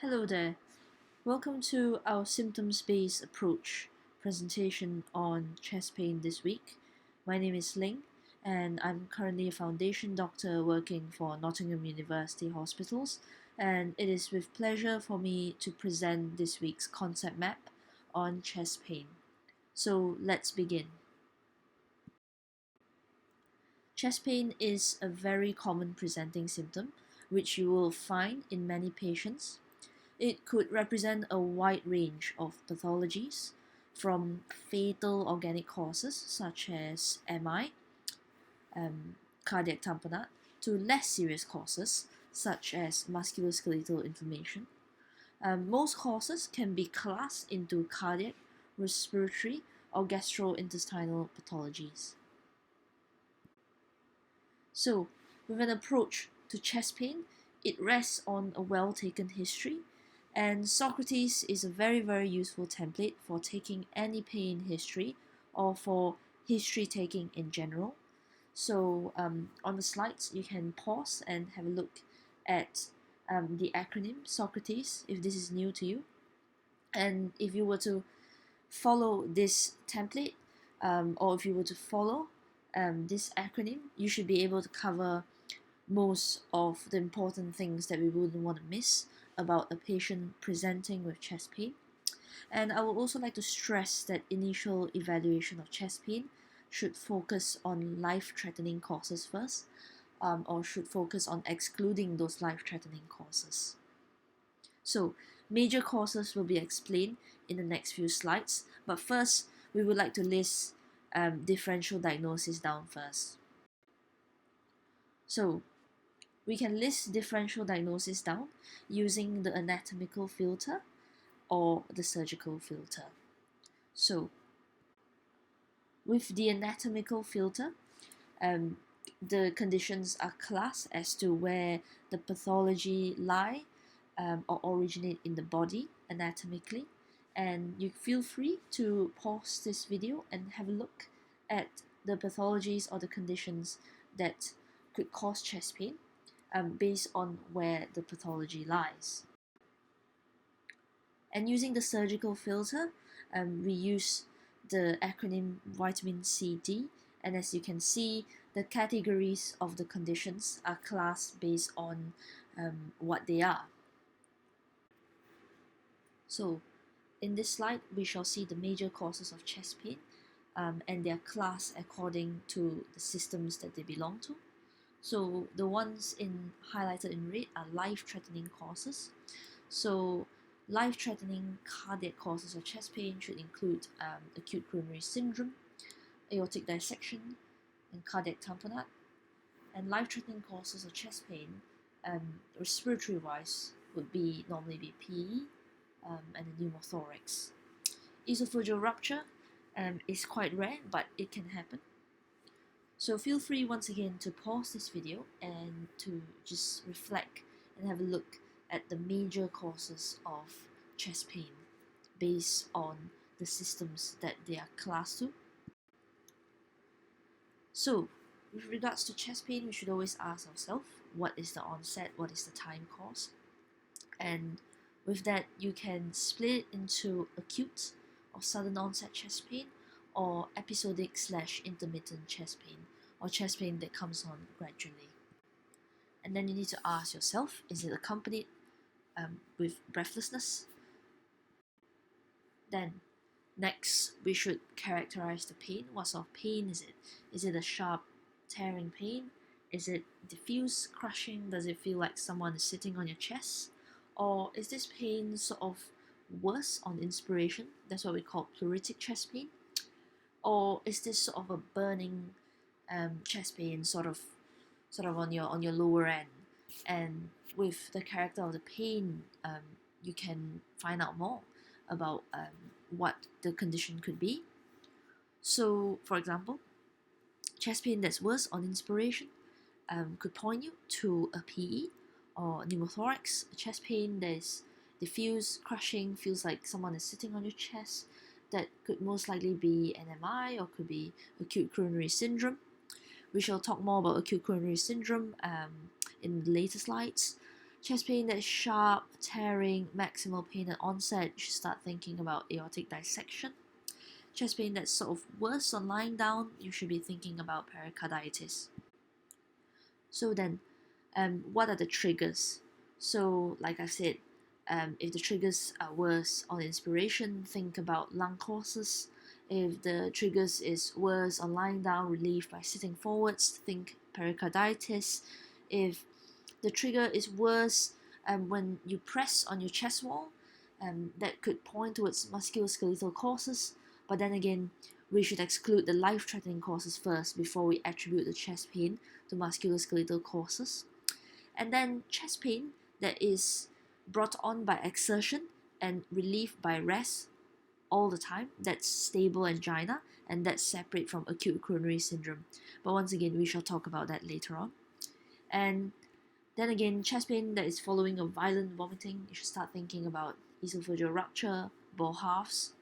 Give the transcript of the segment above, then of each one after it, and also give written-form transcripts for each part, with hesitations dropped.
Hello there. Welcome to our symptoms-based approach presentation on chest pain this week. My name is Ling and I'm currently a foundation doctor working for Nottingham University Hospitals, and it is with pleasure for me to present this week's concept map on chest pain. So let's begin. Chest pain is a very common presenting symptom which you will find in many patients. It could represent a wide range of pathologies, from fatal organic causes such as MI, cardiac tamponade, to less serious causes such as musculoskeletal inflammation. Most causes can be classed into cardiac, respiratory, or gastrointestinal pathologies. So, with an approach to chest pain, it rests on a well-taken history, and Socrates is a very useful template for taking any pain history or for history taking in general. So on the slides, you can pause and have a look at the acronym Socrates if this is new to you. And if you were to follow this template, or if you were to follow this acronym, you should be able to cover most of the important things that we wouldn't want to miss about a patient presenting with chest pain. And I would also like to stress that initial evaluation of chest pain should focus on life-threatening causes first, or should focus on excluding those life-threatening causes. So major causes will be explained in the next few slides, but first we would like to list differential diagnosis down first. So we can list differential diagnosis down using the anatomical filter or the surgical filter. So with the anatomical filter, the conditions are classed as to where the pathology lie or originate in the body anatomically, and you feel free to pause this video and have a look at the pathologies or the conditions that could cause chest pain based on where the pathology lies. And using the surgical filter, we use the acronym vitamin C/D, and as you can see, the categories of the conditions are classed based on what they are. So in this slide, we shall see the major causes of chest pain, and they are classed according to the systems that they belong to. So the ones highlighted in red are life-threatening causes. So life-threatening cardiac causes of chest pain should include acute coronary syndrome, aortic dissection, and cardiac tamponade. And life-threatening causes of chest pain, respiratory-wise, would normally be PE and a pneumothorax. Esophageal rupture is quite rare, but it can happen. So feel free once again to pause this video and to just reflect and have a look at the major causes of chest pain based on the systems that they are classed to. So with regards to chest pain, we should always ask ourselves, what is the onset, what is the time course? And with that, you can split it into acute or sudden onset chest pain, or episodic/intermittent chest pain, or chest pain that comes on gradually. And then you need to ask yourself, is it accompanied with breathlessness? Then next, we should characterize the pain. What sort of pain is it? Is it a sharp tearing pain? Is it diffuse crushing? Does it feel like someone is sitting on your chest? Or is this pain sort of worse on inspiration? That's what we call pleuritic chest pain. Or is this sort of a burning chest pain, sort of on your lower end? And with the character of the pain, you can find out more about what the condition could be. So, for example, chest pain that's worse on inspiration could point you to a PE or pneumothorax. A chest pain that is diffuse, crushing, feels like someone is sitting on your chest. That could most likely be an MI or could be acute coronary syndrome. We shall talk more about acute coronary syndrome in the later slides. Chest pain that is sharp, tearing, maximal pain at onset, you should start thinking about aortic dissection. Chest pain that's sort of worse on lying down, you should be thinking about pericarditis. So then, what are the triggers? So like I said, if the triggers are worse on inspiration, think about lung causes. If the triggers is worse on lying down, relief by sitting forwards, think pericarditis. If the trigger is worse when you press on your chest wall, that could point towards musculoskeletal causes. But then again, we should exclude the life-threatening causes first before we attribute the chest pain to musculoskeletal causes. And then chest pain that is brought on by exertion and relief by rest all the time, that's stable angina, and that's separate from acute coronary syndrome. But once again, we shall talk about that later on. And then again, chest pain that is following a violent vomiting, you should start thinking about esophageal rupture, ball halves.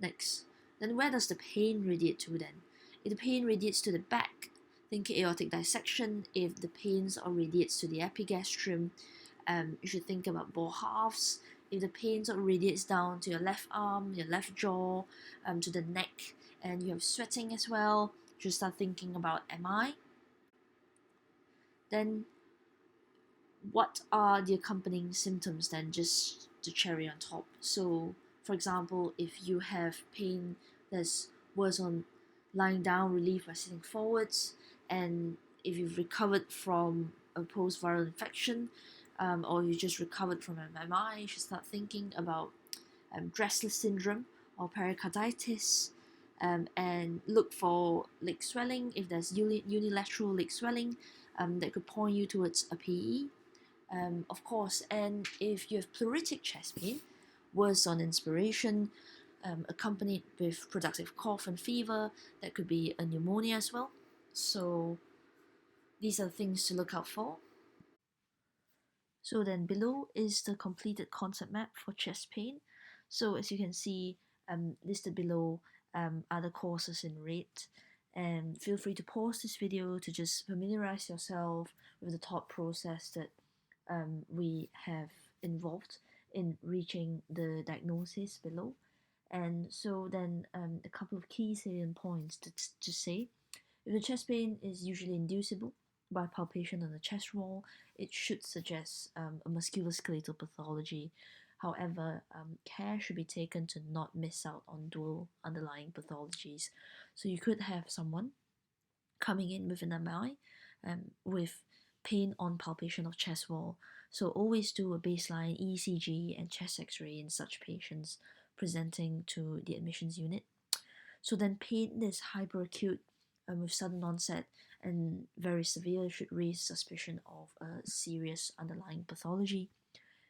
Next, then where does the pain radiate to then? If the pain radiates to the back, think aortic dissection. If the pain or radiates to the epigastrium, you should think about ball halves. If the pain sort of radiates down to your left arm, your left jaw, to the neck, and you have sweating as well, you should start thinking about MI. Then what are the accompanying symptoms then, just the cherry on top? So for example, if you have pain that's worse on lying down, relief by sitting forwards, and if you've recovered from a post-viral infection, or you just recovered from MMI, you should start thinking about Dressler syndrome or pericarditis, and look for leg swelling. If there's unilateral leg swelling, that could point you towards a PE. Of course, and if you have pleuritic chest pain, worse on inspiration, accompanied with productive cough and fever, that could be a pneumonia as well. So these are things to look out for. So then below is the completed concept map for chest pain. So as you can see, listed below are the causes in red. And feel free to pause this video to just familiarize yourself with the thought process that we have involved in reaching the diagnosis below. And so then a couple of key salient points to say. If the chest pain is usually inducible by palpation on the chest wall, it should suggest a musculoskeletal pathology. However, care should be taken to not miss out on dual underlying pathologies. So you could have someone coming in with an MI with pain on palpation of chest wall. So always do a baseline ECG and chest x-ray in such patients presenting to the admissions unit. So then pain is hyperacute with sudden onset and very severe should raise suspicion of a serious underlying pathology.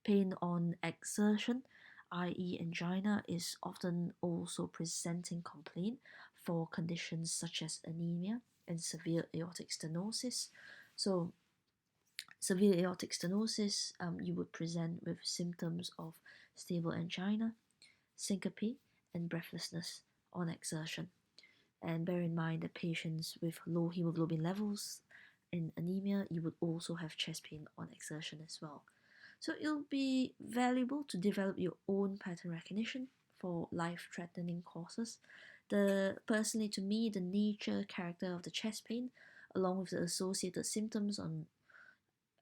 Pain on exertion, i.e. angina, is often also presenting complaint for conditions such as anemia and severe aortic stenosis. So severe aortic stenosis, you would present with symptoms of stable angina, syncope, and breathlessness on exertion. And bear in mind that patients with low hemoglobin levels and anemia, you would also have chest pain on exertion as well. So it'll be valuable to develop your own pattern recognition for life-threatening causes. Personally, to me, the nature, character of the chest pain, along with the associated symptoms on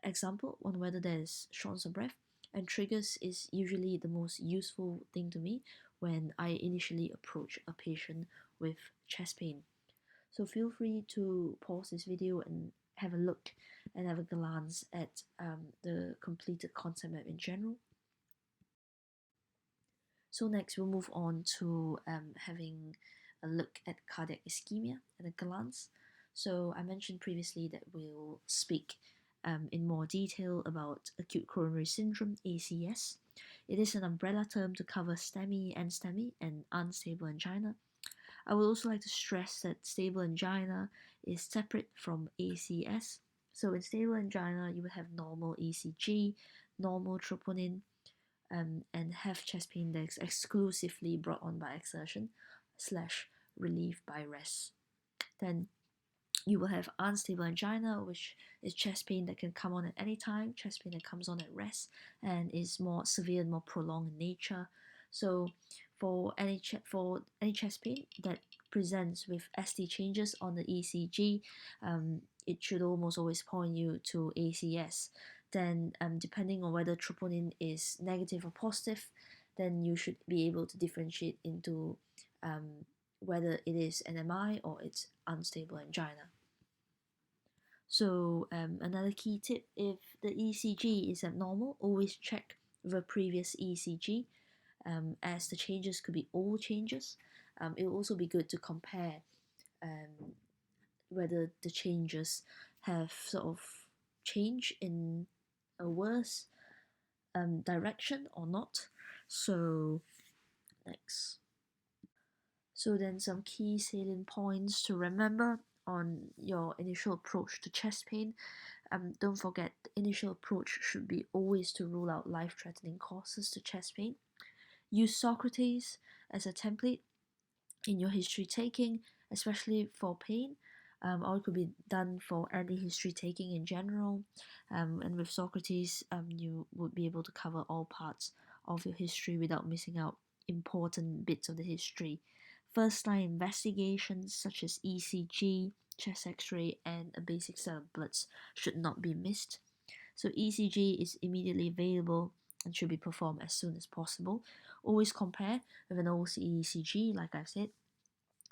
example, on whether there is shortness of breath and triggers, is usually the most useful thing to me when I initially approach a patient with chest pain. So feel free to pause this video and have a look and have a glance at the completed concept map in general. So next we'll move on to having a look at cardiac ischemia at a glance. So I mentioned previously that we'll speak in more detail about acute coronary syndrome, ACS. It is an umbrella term to cover STEMI and STEMI and unstable angina. I would also like to stress that stable angina is separate from ACS. So in stable angina, you would have normal ECG, normal troponin, and have chest pain that is exclusively brought on by exertion / relief by rest. Then You will have unstable angina, which is chest pain that can come on at any time, chest pain that comes on at rest, and is more severe and more prolonged in nature. So for any chest pain that presents with ST changes on the ECG, it should almost always point you to ACS. Then, depending on whether troponin is negative or positive, then you should be able to differentiate into whether it is an MI or it's unstable angina. So another key tip, if the ECG is abnormal, always check the previous ECG, as the changes could be old changes. It will also be good to compare whether the changes have sort of changed in a worse direction or not. So next. So then some key salient points to remember on your initial approach to chest pain. Don't forget, the initial approach should be always to rule out life-threatening causes to chest pain. Use Socrates as a template in your history taking, especially for pain, or it could be done for any history taking in general. And with Socrates, you would be able to cover all parts of your history without missing out important bits of the history. First line investigations such as ECG, chest x-ray, and a basic set of bloods should not be missed. So ECG is immediately available and should be performed as soon as possible. Always compare with an OCE ECG, like I've said,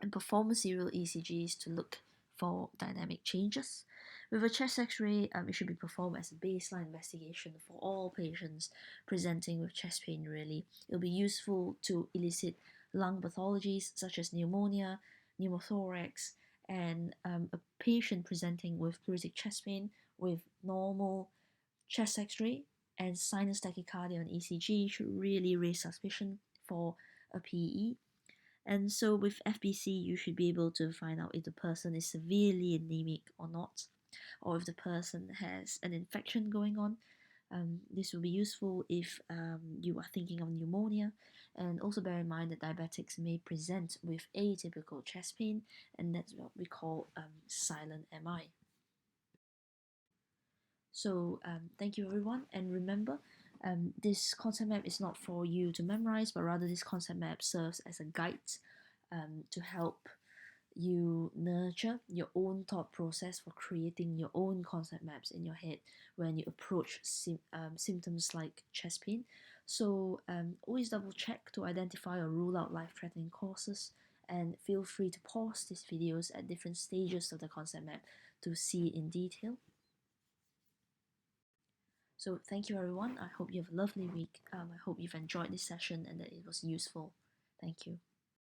and perform serial ECGs to look for dynamic changes. With a chest x-ray, it should be performed as a baseline investigation for all patients presenting with chest pain really. It'll be useful to elicit lung pathologies such as pneumonia, pneumothorax, and a patient presenting with pleuritic chest pain with normal chest x-ray and sinus tachycardia on ECG should really raise suspicion for a PE. And so with FBC, you should be able to find out if the person is severely anemic or not, or if the person has an infection going on. This will be useful if you are thinking of pneumonia, and also bear in mind that diabetics may present with atypical chest pain, and that's what we call silent MI. So thank you everyone, and remember, this concept map is not for you to memorize, but rather this concept map serves as a guide to help you nurture your own thought process for creating your own concept maps in your head when you approach symptoms like chest pain. So always double check to identify or rule out life-threatening causes, and feel free to pause these videos at different stages of the concept map to see in detail. So thank you everyone. I hope you have a lovely week. I hope you've enjoyed this session and that it was useful. Thank you.